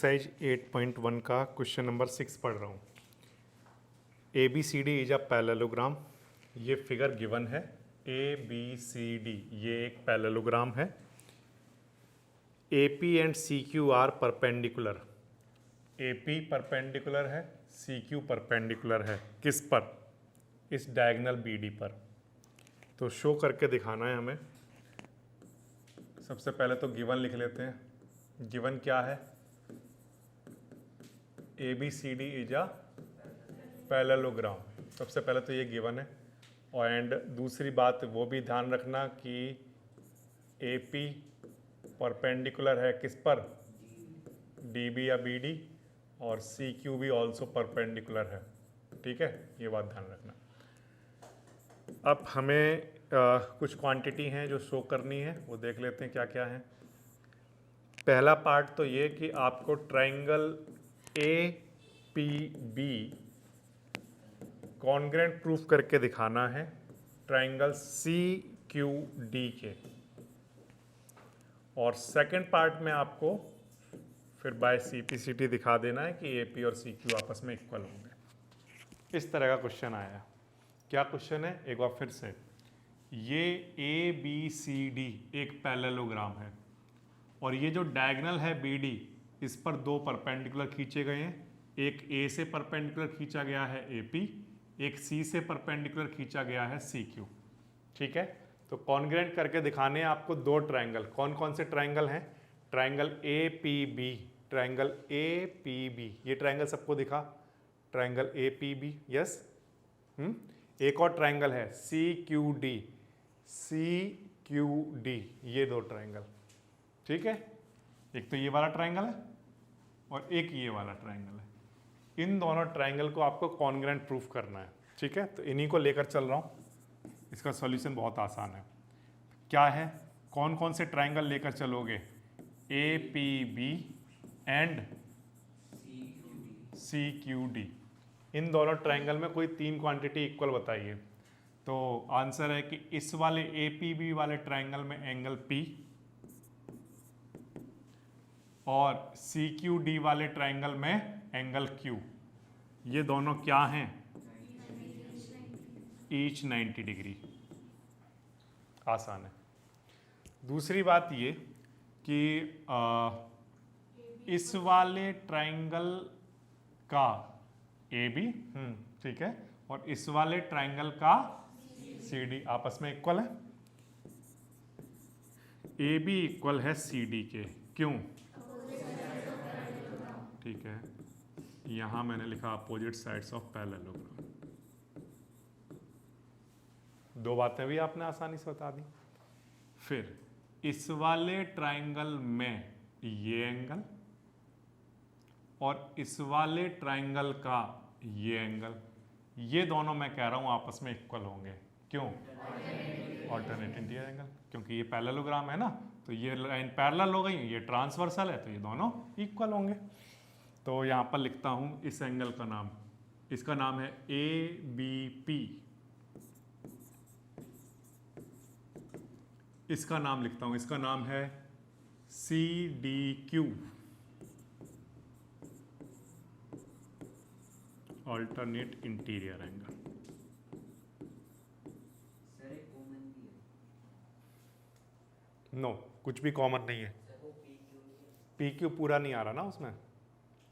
Exercise 8.1 का question number 6 पढ़ रहा हूँ। A B C D is a parallelogram. ये फिगर गिवन है। ए बी सी डी ये एक पैरेललोग्राम है। A P and C Q R perpendicular. A P perpendicular है, सी क्यू परपेंडिकुलर है। किस पर? इस डायगोनल बी डी पर। तो शो करके दिखाना है हमें। सबसे पहले तो गिवन लिख लेते हैं। गिवन क्या है? A B C D is a parallelogram. सबसे पहले तो ये गिवन है। और एंड दूसरी बात वो भी ध्यान रखना कि ए पी परपेंडिकुलर है किस पर? डी बी या बी डी। और सी क्यू भी ऑल्सो परपेंडिकुलर है। ठीक है, ये बात ध्यान रखना। अब हमें कुछ क्वांटिटी हैं जो शो करनी है, वो देख लेते हैं क्या क्या है। पहला पार्ट तो ये कि आपको triangle A P B congruent proof करके दिखाना है ट्राइंगल सी क्यू डी के। और सेकंड पार्ट में आपको फिर by C P C T दिखा देना है कि ए पी और सी क्यू आपस में इक्वल होंगे। इस तरह का क्वेश्चन आया। क्या क्वेश्चन है? एक बार फिर से। ये ए बी सी डी एक पैरेललोग्राम है और ये जो डायगोनल है बी डी, इस पर दो परपेंडिकुलर खींचे गए हैं। एक ए से परपेंडिकुलर खींचा गया है ए पी, एक सी से परपेंडिकुलर खींचा गया है सी क्यू। ठीक है, तो कॉन्ग्रेंट करके दिखाने हैं आपको दो ट्रायंगल। कौन कौन से ट्रायंगल हैं? Triangle A P B, triangle A P B. ये ट्रायंगल सबको दिखा? Triangle A P B, yes. एक और ट्रायंगल है C Q D, C Q D. ये दो ट्रायंगल। ठीक है, एक तो ये वाला ट्रायंगल है और एक ये वाला ट्रायंगल है। इन दोनों ट्रायंगल को आपको कॉन्ग्रेंट प्रूफ करना है। ठीक है, तो इन्हीं को लेकर चल रहा हूँ। इसका सॉल्यूशन बहुत आसान है। क्या है? कौन कौन से ट्रायंगल लेकर चलोगे? A P B and C Q D. इन दोनों ट्रायंगल में कोई तीन क्वांटिटी इक्वल बताइए। तो आंसर है कि इस वाले ए पी बी वाले ट्रायंगल में एंगल P और सी क्यू डी वाले ट्रायंगल में एंगल Q। ये दोनों क्या हैं? Each 90 degree. आसान है। दूसरी बात ये कि इस वाले ट्रायंगल का ए बी, ठीक है, और इस वाले ट्रायंगल का सी डी आपस में इक्वल है। ए बी इक्वल है सी डी के। क्यों? ठीक है, यहां मैंने लिखा अपोजिट साइड्स ऑफ पैरेललोग्राम। दो बातें भी आपने आसानी से बता दी। फिर इस वाले ट्रायंगल में ये एंगल और इस वाले ट्रायंगल का ये एंगल, ये दोनों मैं कह रहा हूं आपस में इक्वल होंगे। क्यों? ऑल्टरनेट इंटीरियर एंगल, क्योंकि ये पैरेललोग्राम है ना, तो ये लाइन पैरेलल हो गई, ये ट्रांसवर्सल है, तो ये दोनों इक्वल होंगे। तो यहां पर लिखता हूं इस एंगल का नाम, इसका नाम है ए बी पी। इसका नाम लिखता हूं, इसका नाम है C D Q, alternate interior angle. No, कुछ भी कॉमन नहीं है। पी क्यू पूरा नहीं आ रहा ना उसमें,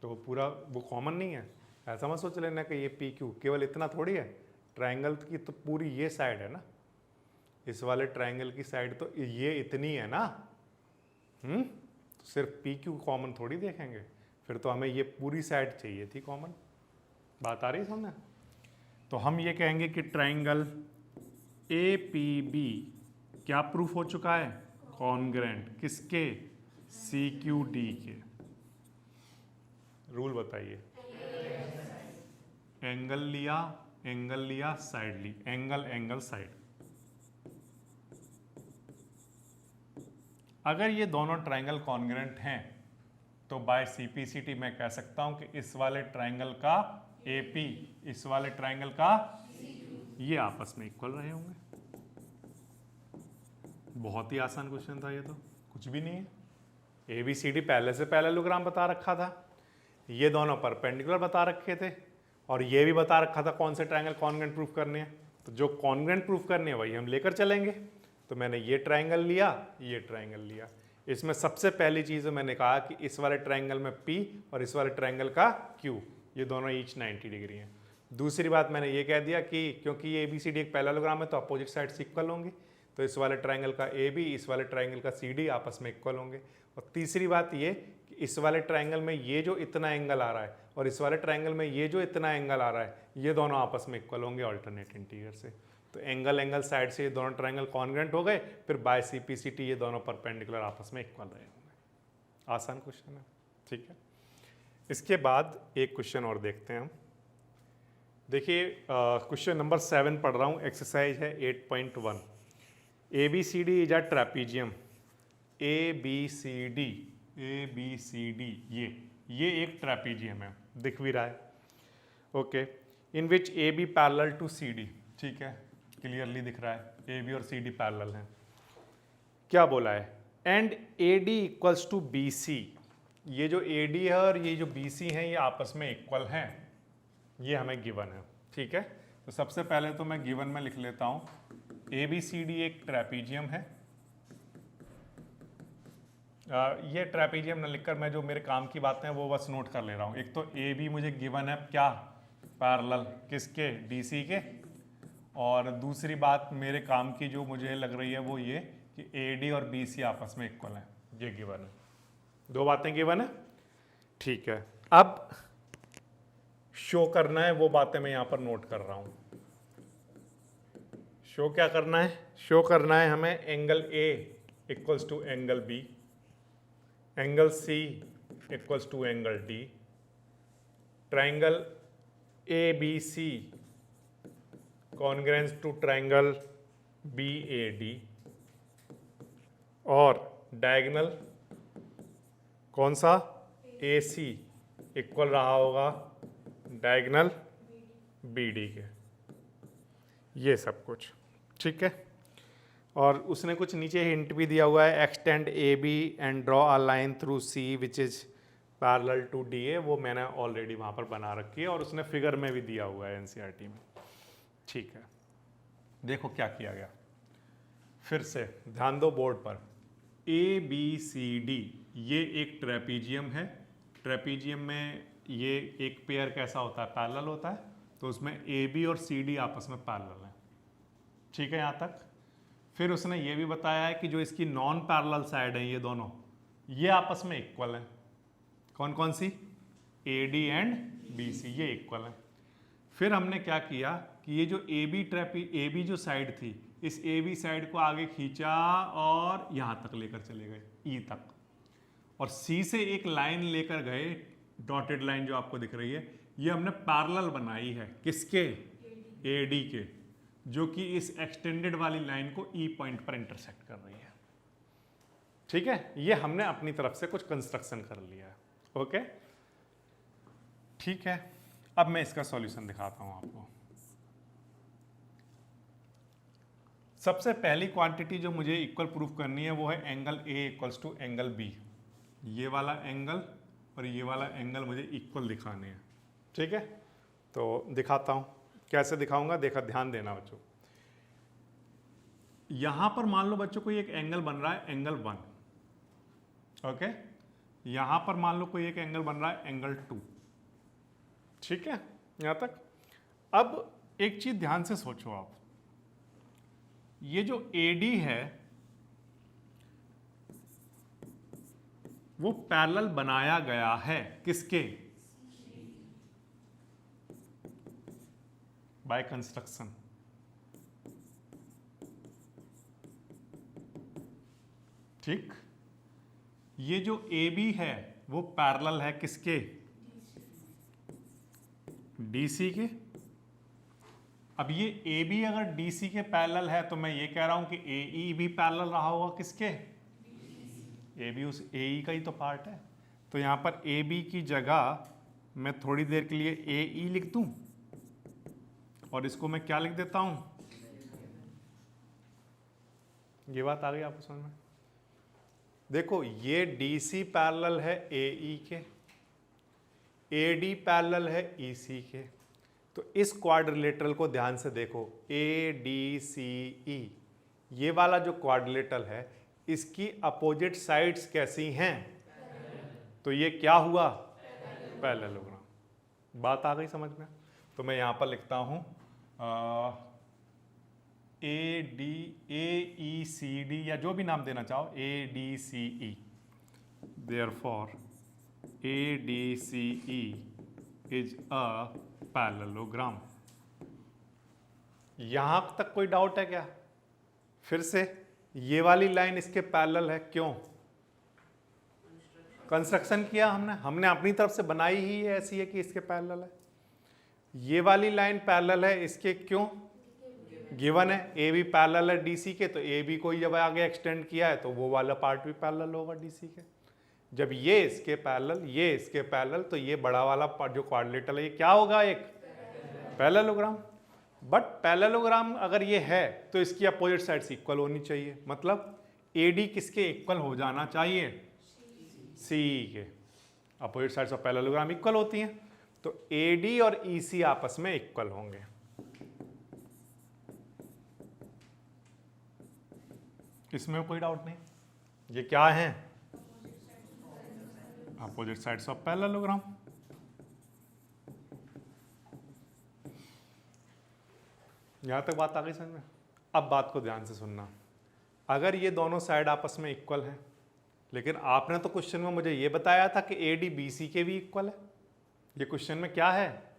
तो पूरा वो कॉमन नहीं है। ऐसा मत सोच लेना कि ये पी क्यू केवल इतना थोड़ी है। ट्रायंगल की तो पूरी ये साइड है ना, इस वाले ट्रायंगल की साइड तो ये इतनी है ना। तो सिर्फ पी क्यू कॉमन थोड़ी देखेंगे, फिर तो हमें ये पूरी साइड चाहिए थी कॉमन। बात आ रही है समझ? तो हम ये कहेंगे कि ट्रायंगल ए पी बी क्या प्रूफ हो चुका है? कॉन्ग्रेंट। किसके? सी क्यू डी के। रूल बताइए। एंगल लिया, एंगल लिया, साइड ली, एंगल एंगल साइड। अगर ये दोनों ट्रायंगल कॉन्ग्रेंट हैं तो बाय सीपीसीटी मैं कह सकता हूं कि इस वाले ट्रायंगल का AP, इस वाले ट्रायंगल का ये आपस में इक्वल रहे होंगे। बहुत ही आसान क्वेश्चन था ये, तो कुछ भी नहीं है। ए बी सी डी पहले से पैरेललोग्राम बता रखा था, ये दोनों परपेंडिकुलर बता रखे थे, और ये भी बता रखा था कौन से ट्रायंगल कॉन्ग्रुएंट प्रूफ करने हैं। तो जो कॉन्ग्रुएंट प्रूफ करने हैं वही हम लेकर चलेंगे। तो मैंने ये ट्रायंगल लिया, ये ट्रायंगल लिया। इसमें सबसे पहली चीज़ मैंने कहा कि इस वाले ट्रायंगल में P और इस वाले ट्रायंगल का Q, ये दोनों ईच 90 डिग्री हैं। दूसरी बात मैंने ये कह दिया कि क्योंकि ये ABCD एक पैरेललोग्राम है तो अपोजिट साइड्स इक्वल होंगी, तो इस वाले ट्रायंगल का AB इस वाले ट्रायंगल का CD आपस में इक्वल होंगे। और तीसरी बात ये कि इस वाले ट्रायंगल में ये जो इतना एंगल आ रहा है और इस वाले ट्रायंगल में ये जो इतना एंगल आ रहा है, ये दोनों आपस में इक्वल होंगे ऑल्टरनेट इंटीरियर से। तो एंगल साइड से ये दोनों ट्रायंगल कॉन्ग्रुएंट हो गए, फिर बाय CPCT ये दोनों परपेंडिकुलर आपस में इक्वल रहे होंगे। आसान क्वेश्चन है, ठीक है। इसके बाद एक क्वेश्चन और देखते हैं हम। देखिए क्वेश्चन नंबर 7 पढ़ रहा हूँ, एक्सरसाइज है 8.1। ABCD is a trapezium. ABCD ये एक ट्रेपीजियम है, दिख भी रहा है, okay. In which AB parallel to CD, ठीक है, क्लियरली दिख रहा है AB और CD पैरेलल हैं। क्या बोला है, and AD equals to BC। ये जो AD है और ये जो BC हैं ये आपस में इक्वल हैं, ये हमें गिवन है, ठीक है। तो सबसे पहले तो मैं गिवन में लिख लेता हूँ, ABCD एक ट्रेपीजियम है। ये ट्रेपीजियम न लिखकर मैं जो मेरे काम की बातें हैं वो बस नोट कर ले रहा हूँ। एक तो AB मुझे गिवन है क्या, पैरेलल किसके, DC के। और दूसरी बात मेरे काम की जो मुझे लग रही है वो ये कि AD और BC आपस में इक्वल है, ये गिवन है। दो बातें गिवन है, ठीक है। अब शो करना है वो बातें मैं यहाँ पर नोट कर रहा हूँ। शो क्या करना है, शो करना है हमें angle A equals to angle B, angle C equals to angle D, triangle ABC congruence to triangle BAD, और डायगोनल कौन सा, AC इक्वल रहा होगा डायगोनल BD के। ये सब कुछ ठीक है। और उसने कुछ नीचे हिंट भी दिया हुआ है, extend AB and draw a line through C which is parallel to DA, वो मैंने ऑलरेडी वहाँ पर बना रखी है और उसने फिगर में भी दिया हुआ है NCERT में, ठीक है। देखो क्या किया गया, फिर से ध्यान दो बोर्ड पर। ABCD ये एक ट्रेपीजियम है। ट्रेपीजियम में ये एक पेयर कैसा होता है, पैरेलल होता है, तो उसमें AB और CD आपस में पैरेलल है, ठीक है यहाँ तक। फिर उसने ये भी बताया है कि जो इसकी नॉन पैरेलल साइड है ये दोनों, ये आपस में इक्वल हैं। कौन कौन सी, AD एंड BC, ये इक्वल हैं। फिर हमने क्या किया कि ये जो AB जो साइड थी, इस AB साइड को आगे खींचा और यहाँ तक लेकर चले गए, E तक, और C से एक लाइन लेकर गए, डॉटेड लाइन जो आपको दिख रही है, ये हमने पैरेलल बनाई है किसके, AD के, जो कि इस एक्सटेंडेड वाली लाइन को E पॉइंट पर इंटरसेक्ट कर रही है, ठीक है। ये हमने अपनी तरफ से कुछ कंस्ट्रक्शन कर लिया है, ओके, ठीक है। अब मैं इसका सॉल्यूशन दिखाता हूं आपको। सबसे पहली क्वांटिटी जो मुझे इक्वल प्रूफ करनी है वो है angle A equals to angle B। ये वाला एंगल और ये वाला एंगल मुझे इक्वल दिखाने हैं, ठीक है। तो दिखाता हूं, कैसे दिखाऊंगा, देखा, ध्यान देना बच्चों। यहां पर मान लो बच्चों कोई एक एंगल बन रहा है एंगल 1, ओके। यहां पर मान लो कोई एक एंगल बन रहा है एंगल 2, ठीक है यहां तक। अब एक चीज ध्यान से सोचो आप, ये जो AD है वो पैरेलल बनाया गया है किसके, बाय कंस्ट्रक्शन, ठीक। ये जो AB है वो पैरेलल है किसके, DC के। अब ये AB अगर DC के पैरेलल है तो मैं ये कह रहा हूं कि AE भी पैरेलल रहा होगा किसके, AB उस AE का ही तो पार्ट है। तो यहां पर AB की जगह मैं थोड़ी देर के लिए AE लिख दूं और इसको मैं क्या लिख देता हूं, ये बात आ गई आपको समझ में। देखो ये DC पैरेलल है AE के, AD पैरेलल है EC के। तो इस क्वाड्रिलेटरल को ध्यान से देखो, ADCE, ये वाला जो क्वाड्रिलेटरल है इसकी अपोजिट साइड्स कैसी हैं? तो ये क्या हुआ? पैरेललोग्राम। बात आ गई समझ में? तो मैं यहां पर लिखता हूं AECD या जो भी नाम देना चाहो, ADCE। Therefore ADCE is a parallelogram. यहां तक कोई डाउट है क्या? फिर से ये वाली लाइन इसके पैरेलल है, क्यों? कंस्ट्रक्शन किया हमने अपनी तरफ से बनाई ही है, ऐसी है कि इसके पैरेलल है। ये वाली लाइन पैरेलल है इसके, क्यों? गिवन है ए बी पैरेलल है डीसी के, तो ए बी को जब आगे एक्सटेंड किया है तो वो वाला पार्ट भी पैरेलल होगा डीसी के। जब ये इसके पैरेलल, ये इसके पैरेलल, तो ये बड़ा वाला पार्ट जो क्वाड्रिलेटरल है ये क्या होगा? एक पैरेललोग्राम। बट पैरेललोग्राम अगर ये है तो इसकी अपोजिट साइड्स इक्वल होनी चाहिए, मतलब एडी किसके इक्वल हो जाना चाहिए? सी के। Opposite sides of parallelogram equal होती हैं, तो एडी और ईसी आपस में इक्वल होंगे। इसमें कोई डाउट नहीं। ये क्या है? Opposite sides of parallelogram. यहां तक बात आ गई समझ में? अब बात को ध्यान से सुनना। अगर ये दोनों साइड आपस में इक्वल है, लेकिन आपने तो क्वेश्चन में मुझे ये बताया था कि एडी बीसी के भी इक्वल है। ये क्वेश्चन में क्या है?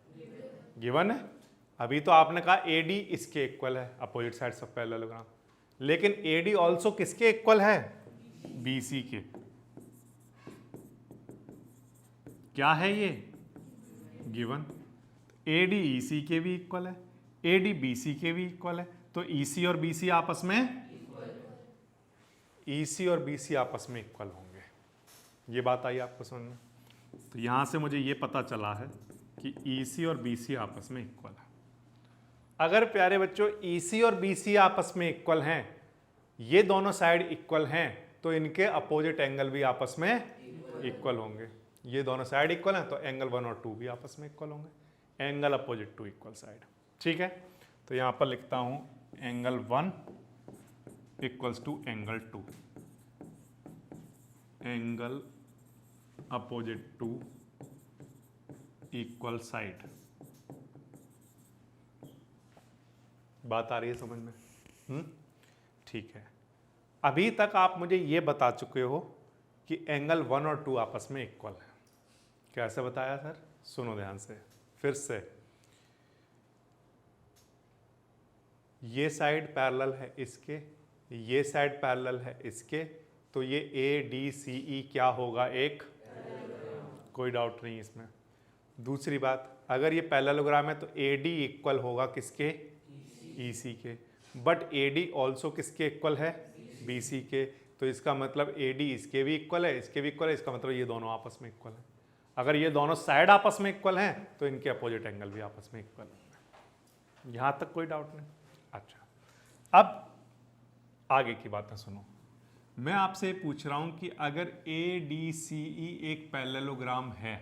गिवन है। अभी तो आपने कहा एडी इसके इक्वल है, अपोजिट साइड्स ऑफ पैरेललोग्राम, लेकिन एडी ऑल्सो किसके इक्वल है? बीसी के। क्या है ये? गिवन। एडी ईसी के भी इक्वल है, एडी बीसी के भी इक्वल है, तो ईसी और बीसी आपस में, ईसी और बीसी आपस में इक्वल होंगे। ये बात आई आपको समझ में? तो यहां से मुझे ये पता चला है कि ईसी और बीसी आपस में इक्वल है। अगर प्यारे बच्चों ईसी और बीसी आपस में इक्वल हैं, ये दोनों साइड इक्वल हैं, तो इनके अपोजिट एंगल भी आपस में इक्वल होंगे। ये दोनों साइड इक्वल हैं तो एंगल 1 और 2 भी आपस में इक्वल होंगे। Angle opposite to equal side. ठीक है, तो यहां पर लिखता हूं angle 1 equals to angle 2, angle opposite to equal side. बात आ रही है समझ में? ठीक है। अभी तक आप मुझे ये बता चुके हो कि एंगल 1 और 2 आपस में इक्वल है। कैसे बताया सर? सुनो ध्यान से फिर से। ये साइड पैरेलल है इसके, ये साइड पैरेलल है इसके, तो ये ए डी सी ई क्या होगा? एक। कोई डाउट नहीं इसमें। दूसरी बात, अगर ये पैरेललोग्राम है तो ए डी इक्वल होगा किसके? ई सी के। बट ए डी ऑल्सो किसके इक्वल है? बी सी के। तो इसका मतलब ए डी इसके भी इक्वल है, इसके भी इक्वल है, इसका मतलब ये दोनों आपस में इक्वल है। अगर ये दोनों साइड आपस में इक्वल हैं तो इनके अपोजिट एंगल भी आपस में इक्वल है। यहां तक कोई डाउट नहीं? अच्छा, अब आगे की बातें सुनो। मैं आपसे पूछ रहा हूं कि अगर ए डी सी ई एक पैरेललोग्राम है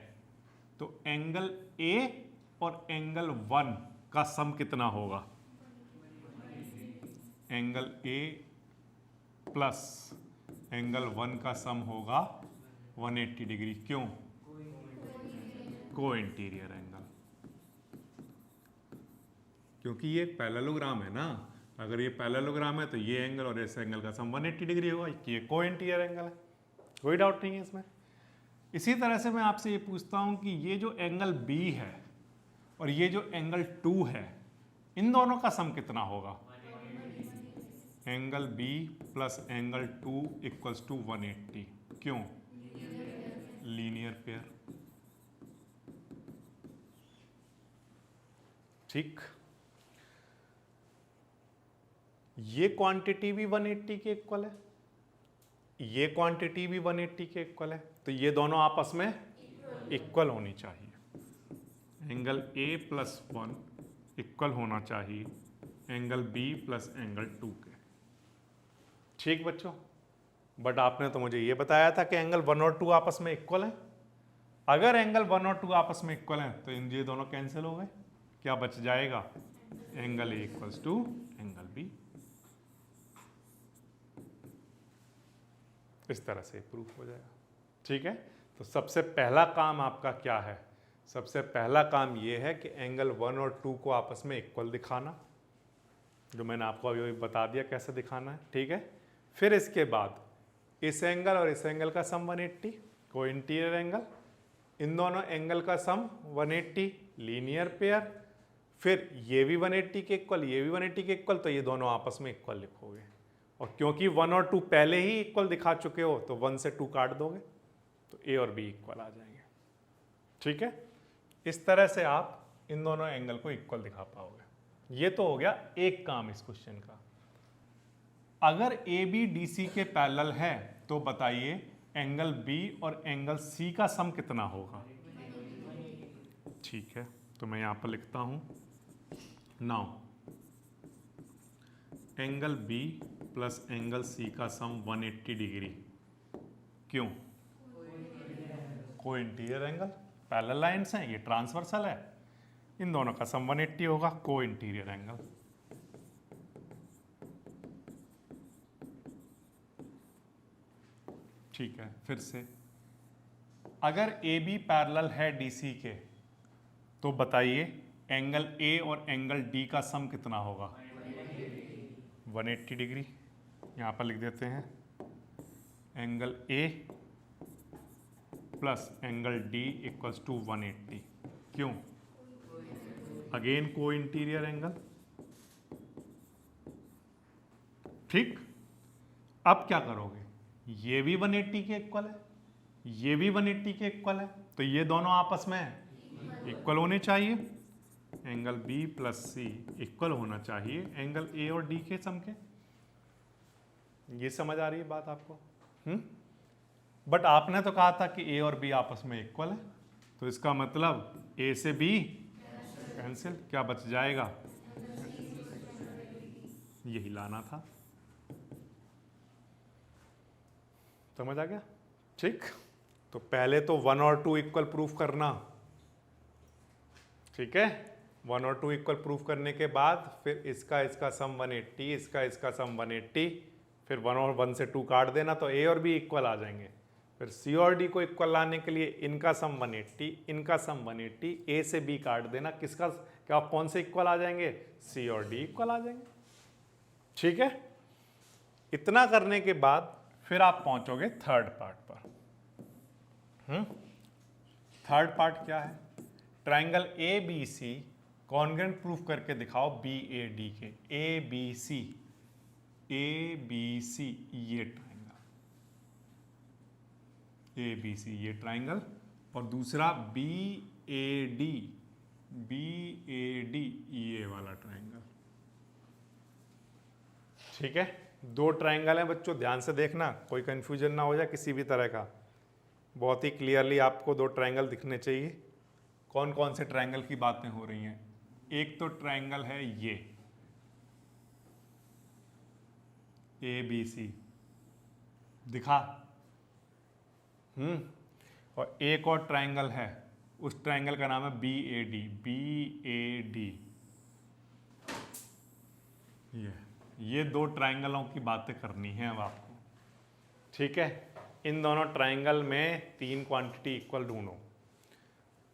तो एंगल ए और एंगल 1 का सम कितना होगा? एंगल ए प्लस एंगल 1 का सम होगा 180 डिग्री। क्यों? को इंटीरियर एंगल। क्योंकि ये पैरेललोग्राम है ना, अगर ये पैरेललोग्राम है तो ये एंगल और इस एंगल का सम 180 डिग्री होगा, कि ये को इंटीरियर एंगल है। कोई डाउट नहीं है इसमें। इसी तरह से मैं आपसे ये पूछता हूं कि ये जो एंगल बी है और ये जो एंगल 2 है, इन दोनों का सम कितना होगा? Angle B plus angle 2 equals to 180। क्यों? Linear pair. ठीक, ये क्वांटिटी भी 180 के इक्वल है, ये क्वांटिटी भी 180 के इक्वल है, तो ये दोनों आपस में इक्वल होनी चाहिए। एंगल ए प्लस 1 इक्वल होना चाहिए एंगल बी प्लस एंगल 2 के। ठीक बच्चों, बट आपने तो मुझे ये बताया था कि एंगल 1 और 2 आपस में इक्वल हैं। अगर एंगल 1 और 2 आपस में इक्वल हैं तो ये दोनों कैंसिल हो गए, क्या बच जाएगा? Angle A equals to angle B. इस तरह से प्रूफ हो जाएगा। ठीक है, तो सबसे पहला काम आपका क्या है? सबसे पहला काम ये है कि एंगल 1 और 2 को आपस में इक्वल दिखाना, जो मैंने आपको अभी बता दिया कैसे दिखाना है। ठीक है, फिर इसके बाद इस एंगल और इस एंगल का सम 180, को इंटीरियर एंगल, इन दोनों एंगल का सम 180, लीनियर पेयर। फिर ये भी 180 के इक्वल, ये भी 180 के इक्वल, तो ये दोनों आपस में इक्वल लिखोगे। और क्योंकि 1 और 2 पहले ही इक्वल दिखा चुके हो तो 1 से 2 काट दोगे तो ए और बी इक्वल आ जाएंगे। ठीक है, इस तरह से आप इन दोनों एंगल को इक्वल दिखा पाओगे। ये तो हो गया एक काम इस क्वेश्चन का। अगर ए बी डी सी के पैरेलल है तो बताइए एंगल बी और एंगल सी का सम कितना होगा? ठीक है, तो मैं यहां पर लिखता हूं now angle B plus angle C का सम 180 डिग्री। क्यों? को इंटीरियर एंगल, पैरेलल लाइंस हैं, ये ट्रांसवर्सल है, इन दोनों का सम 180 होगा, को इंटीरियर एंगल। ठीक है, फिर से अगर ए बी पैरेलल है डी सी के तो बताइए एंगल ए और एंगल डी का सम कितना होगा? 180 डिग्री। यहां पर लिख देते हैं angle A plus angle D equals to 180। क्यों? अगेन को इंटीरियर एंगल। ठीक, अब क्या करोगे? ये भी 180 के इक्वल है, ये भी 180 के इक्वल है, तो ये दोनों आपस में इक्वल होने चाहिए। एंगल बी प्लस सी इक्वल होना चाहिए एंगल ए और डी के सम के। ये समझ आ रही है बात आपको? बट आपने तो कहा था कि ए और बी आपस में इक्वल है, तो इसका मतलब ए से बी कैंसिल, क्या बच जाएगा? यही लाना था। समझ आ गया? ठीक, तो पहले तो 1 और 2 इक्वल प्रूफ करना। ठीक है, 1 और 2 इक्वल प्रूफ करने के बाद फिर इसका सम 180, इसका सम 180, फिर 1 और 1 से 2 काट देना तो ए और बी इक्वल आ जाएंगे। फिर सी और डी को इक्वल लाने के लिए इनका सम 180, इनका सम 180, ए से बी काट देना, किसका क्या कौन से इक्वल आ जाएंगे? सी और डी इक्वल आ जाएंगे। ठीक है, इतना करने के बाद फिर आप पहुंचोगे थर्ड पार्ट पर। थर्ड पार्ट क्या है? Triangle A B C congruent proof करके दिखाओ बी ए डी के। ए बी सी ये ट्राइंगल, ए बी सी ये ट्राइंगल, और दूसरा बी ए डी ये वाला ट्राइंगल। ठीक है, दो ट्राइंगल हैं बच्चों, ध्यान से देखना, कोई कंफ्यूजन ना हो जाए किसी भी तरह का। बहुत ही क्लियरली आपको दो ट्राइंगल दिखने चाहिए। कौन कौन से ट्राइंगल की बातें हो रही हैं? एक तो ट्राइंगल है ये ए बी सी, दिखा। और एक और ट्राइंगल है, उस ट्राइंगल का नाम है बी ए डी। ये दो ट्राइंगलों की बातें करनी है अब आपको। ठीक है, इन दोनों ट्राइंगल में तीन क्वांटिटी इक्वल ढूंढो।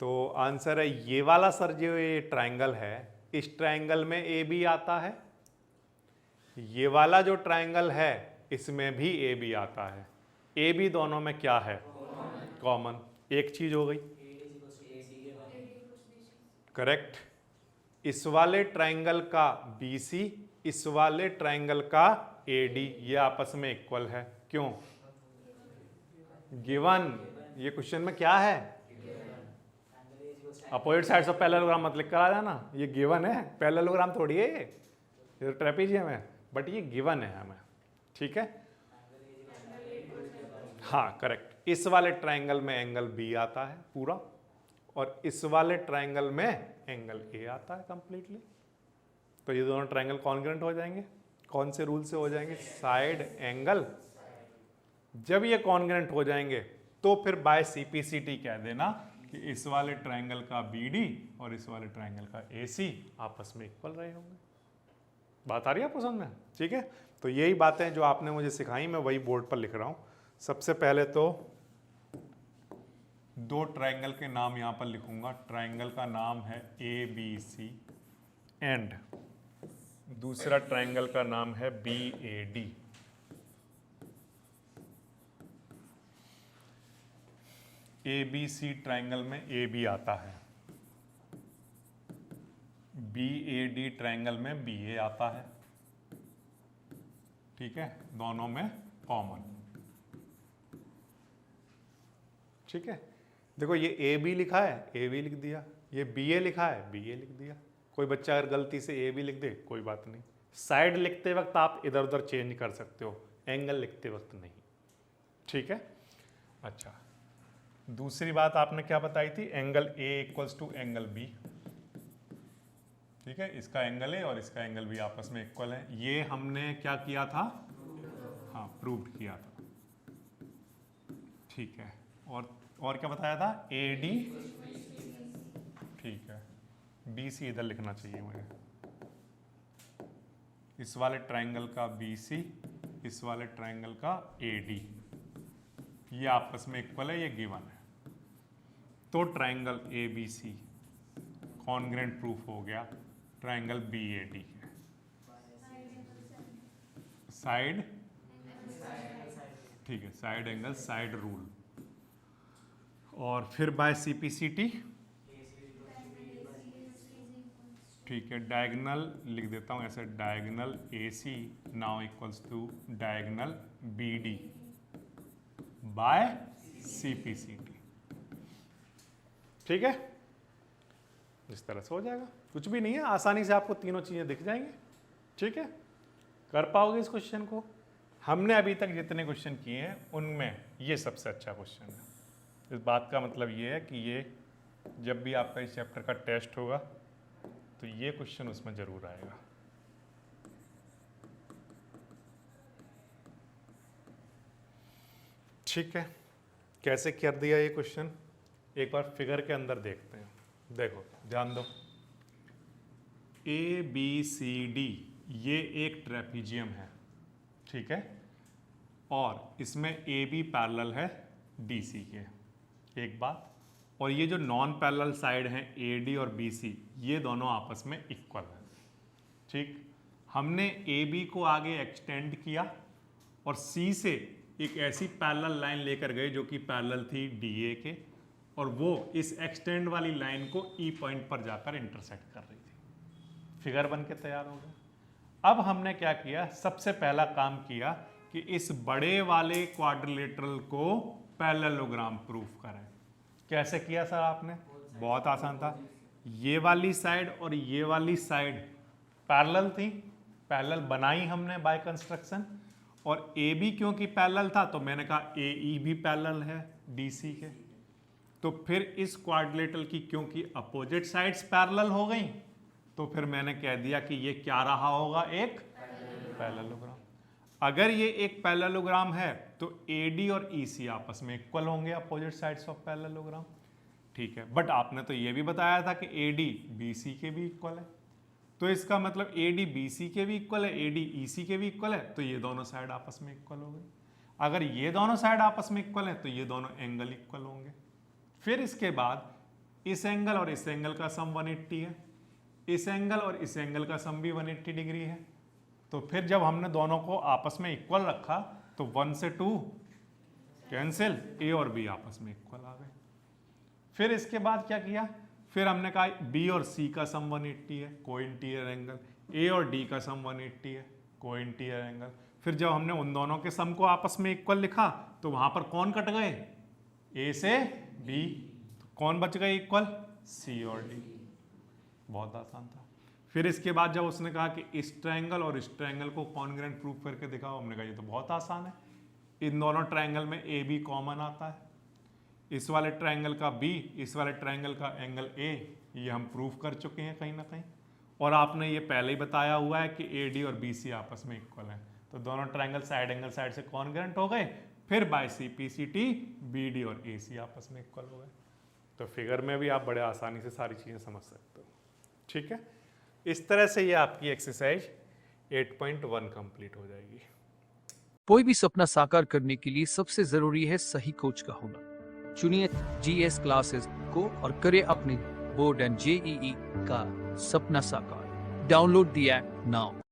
तो आंसर है ये वाला सर, जो ये ट्राइंगल है, इस ट्राइंगल में ए बी आता है। ये वाला जो ट्राइंगल है इसमें भी ए बी आता है। ए बी दोनों में क्या है? कॉमन। एक चीज हो गई, करेक्ट। इस वाले ट्राइंगल का बी सी, इस वाले ट्राइंगल का ए डी, ये आपस में इक्वल है। क्यों? गिवन। ये क्वेश्चन में क्या है? अपोजिट साइड्स ऑफ पैरेललोग्राम मत लिख कर आ जाना, ये गिवन है, पैरेललोग्राम थोड़ी है ये तो ट्रेपेजियम है, बट ये गिवन है हमें। ठीक है, हाँ करेक्ट। इस वाले ट्राइंगल में एंगल बी आता है पूरा, और इस वाले ट्राइंगल में एंगल ए आता है कंप्लीटली। तो ये दोनों ट्राइंगल कॉन्ग्रुएंट हो जाएंगे। कौन से रूल से हो जाएंगे? साइड एंगल जब ये कॉन्ग्रेंट हो जाएंगे तो फिर बाय सीपीसीटी कह देना कि इस वाले ट्रायंगल का बीडी और इस वाले ट्रायंगल का एसी आपस में इक्वल रहे होंगे। बात आ रही है आपको समझ में? ठीक है, तो यही बातें जो आपने मुझे सिखाई मैं वही बोर्ड पर लिख रहा हूं। सबसे पहले तो दो ट्रायंगल के नाम यहां पर लिखूंगा। ट्रायंगल का नाम है ए बी सी एंड दूसरा ट्रायंगल का नाम है B A D. A B C triangle में ए बी आता है, बी ए डी ट्रायंगल में बी ए आता है। ठीक है, दोनों में कॉमन। ठीक है, देखो ये ए बी लिखा है, ए बी लिख दिया, ये बी ए लिखा है, बी ए लिख दिया। कोई बच्चा अगर गलती से ए बी लिख दे कोई बात नहीं, साइड लिखते वक्त आप इधर उधर चेंज कर सकते हो, एंगल लिखते वक्त नहीं। ठीक है, अच्छा दूसरी बात आपने क्या बताई थी, angle A equals to angle B. ठीक है, इसका एंगल ए और इसका एंगल बी आपस में इक्वल है। ये हमने क्या किया था, हाँ प्रूव किया था। ठीक है, और क्या बताया था, ए डी। ठीक है, बी सी इधर लिखना चाहिए मुझे, इस वाले ट्रायंगल का बी सी, इस वाले ट्रायंगल का ए डी, ये आपस में इक्वल है, ये गिवन है। तो triangle A B C congruent proof हो गया ट्रायंगल बी ए डी है। साइड, ठीक है, साइड एंगल साइड रूल। और फिर बाय सीपीसीटी, ठीक है, डायगोनल लिख देता हूं ऐसे, diagonal A C now equals to diagonal B D by CPCT. ठीक है, इस तरह से हो जाएगा, कुछ भी नहीं है, आसानी से आपको तीनों चीजें दिख जाएंगी। ठीक है, कर पाओगे इस क्वेश्चन को। हमने अभी तक जितने क्वेश्चन किए हैं उनमें ये सबसे अच्छा क्वेश्चन है। इस बात का मतलब ये है कि ये जब भी आपका इस चैप्टर का टेस्ट होगा तो ये क्वेश्चन उसमें जरूर आएगा। ठीक है, कैसे कर दिया ये क्वेश्चन, एक बार फिगर के अंदर देखते हैं। देखो ध्यान दो, ए बी सी डी ये एक ट्रेपीजियम है। ठीक है, और इसमें ए बी पैरेलल है डी सी के, एक बात। और ये जो नॉन पैरेलल साइड हैं ए डी और बी सी, ये दोनों आपस में इक्वल है। ठीक, हमने ए बी को आगे एक्सटेंड किया और सी से एक ऐसी पैरेलल लाइन लेकर गए जो कि पैरेलल थी डी ए के, और वो इस एक्सटेंड वाली लाइन को ई पॉइंट पर जाकर इंटरसेक्ट कर रही थी। फिगर बन के तैयार हो गया। अब हमने क्या किया, सबसे पहला काम किया कि इस बड़े वाले क्वाड्रिलेटरल को पैरेललोग्राम प्रूफ करें। कैसे किया सर आपने, बहुत आसान था। ये वाली साइड और ये वाली साइड पैरेलल थी, पैरेलल बनाई हमने बाय कंस्ट्रक्शन, और ए बी क्योंकि पैरेलल था तो मैंने कहा ए ई भी पैरेलल है डी सी के। तो फिर इस क्वाड्रिलेटरल की क्योंकि अपोजिट साइड्स पैरेलल हो गई तो फिर मैंने कह दिया कि ये क्या रहा होगा, एक पैरेललोग्राम। अगर ये एक पैरेललोग्राम है तो AD और EC आपस में इक्वल होंगे, अपोजिट साइड्स ऑफ पैरेललोग्राम। ठीक है, बट आपने तो ये भी बताया था कि AD BC के भी इक्वल है, तो इसका मतलब AD BC के भी इक्वल है, AD EC के भी इक्वल है, तो ये दोनों साइड आपस में इक्वल हो गई। अगर ये दोनों साइड आपस में इक्वल है तो ये दोनों एंगल इक्वल होंगे। फिर इसके बाद इस एंगल और इस एंगल का सम 180 है, इस एंगल और इस एंगल का सम भी 180 डिग्री है। तो फिर जब हमने दोनों को आपस में इक्वल रखा तो 1 से 2 कैंसिल, ए और बी आपस में इक्वल आ गए। फिर इसके बाद क्या किया, फिर हमने कहा बी और सी का सम 180 है, को इंटीरियर एंगल, ए और डी का सम 180 है, को इंटीरियर एंगल। फिर जब हमने उन दोनों के सम को आपस में इक्वल लिखा तो वहां पर कौन कट गए, ए से बी, तो कौन बच गए इक्वल, सी और डी। बहुत आसान था। फिर इसके बाद जब उसने कहा कि इस ट्रायंगल और इस ट्रायंगल को कॉन्ग्रेंट प्रूफ करके दिखाओ, हमने कहा ये तो बहुत आसान है, इन दोनों ट्रायंगल में ए बी कॉमन आता है, इस वाले ट्रायंगल का बी, इस वाले ट्रायंगल का एंगल ए, ये हम प्रूफ कर चुके हैं कहीं ना कहीं। और आपने ये पहले ही बताया हुआ है कि ए डी और बी सी आपस में इक्वल है, तो दोनों ट्रायंगल साइड एंगल साइड से कॉन्ग्रेंट हो गए, फिर बाय CPCT BD और AC आपस में इक्वल हो गए। तो फिगर में भी आप बड़े आसानी से सारी चीजें समझ सकते हो। ठीक है, इस तरह से ये आपकी एक्सरसाइज 8.1 कंप्लीट हो जाएगी। कोई भी सपना साकार करने के लिए सबसे जरूरी है सही कोच का होना। चुनिए GS क्लासेस को और करें अपने बोर्ड एंड JEE का सपना साकार। Download the app now.